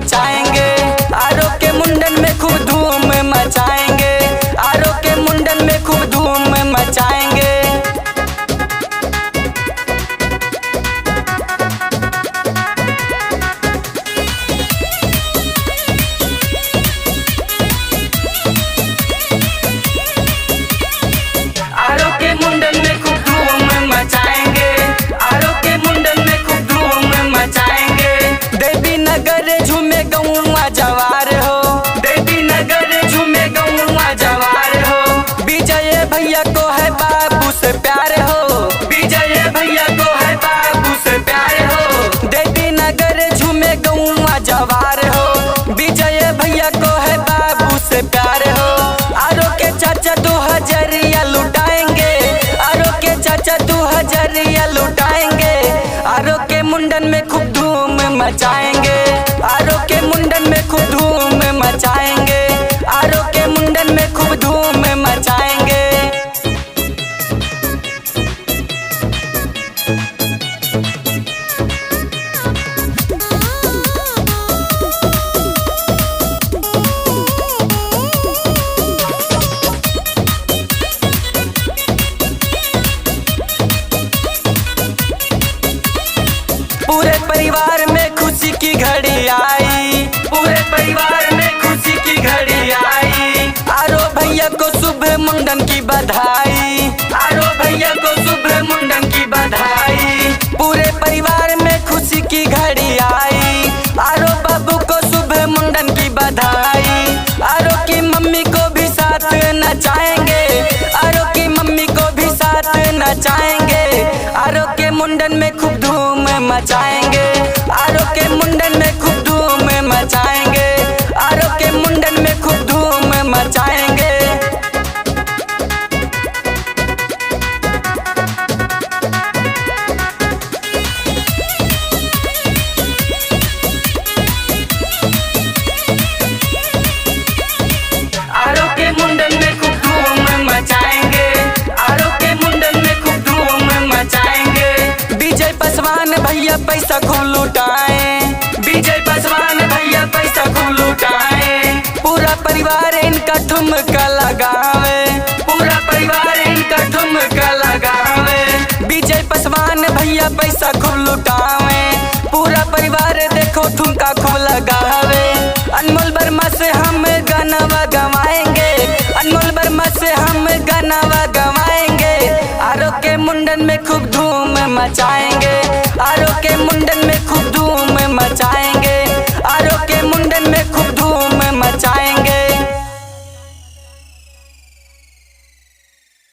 मचाएंगे। आरो के मुंडन में खूब धूम मचाएंगे। आरो के मुंडन में खूब धूम मचाएंगे। आरो के मुंडन में खूब धूम मचाएंगे। आरो के मुंडन में खूब धूम मचाएंगे। देवी नगर झूमे गौवा जवार हो। देवी नगर झूमे गौवा जवार हो। विजय भैया को है बाबू से प्यार हो। विजय भैया को है बाबू से प्यार हो। देवी नगर झूमे गौवा जवार हो। विजय भैया को है बाबू से प्यार हो। आरो के चाचा 2000 लुटाएंगे। आरो के चाचा 2000 लुटाएंगे। आरो के मुंडन में खूब धूम मचाएंगे। आरो के मुंडन में खूब धूम मचाएंगे। आरो के मुंडन में खूब धूम मचाएंगे। पूरे परिवार में खुशी की घड़ी आई। पूरे परिवार में खुशी की घड़ी आई। आरो भैया को शुभ मुंडन की बधाई। आरो भैया को शुभ मुंडन की बधाई। पूरे परिवार में खुशी की घड़ी आई। आरो बाबू को शुभ मुंडन की बधाई। आरो की मम्मी को भी साथ नचाएंगे। आरो की मम्मी को भी साथ नचाएंगे। आरो के मुंडन में खूब धूम मचाएंगे। आरो के मुंडन में खूब धूम मचाएंगे। आरो के मुंडन में खूब धूम मचाएंगे। आरो के मुंडन में खूब धूम मचाएंगे। आरो के मुंडन में खूब धूम मचाएंगे। विजय पासवान भैया पैसा खूब लुटाए। विजय पासवान भैया पैसा खूब लुटाए। पूरा परिवार इनका ठुमका लगावे। पूरा परिवार इनका ठुमका लगावे। विजय पासवान भैया पैसा खूब लुटावे। पूरा परिवार देखो ठुमका खूब लगावे। अनमोल वर्मा से हम गाना गवाएंगे। अनमोल वर्मा से हम गाना गवाएंगे। आरो के मुंडन में खूब धूम मचाएंगे। आरो के मुंडन में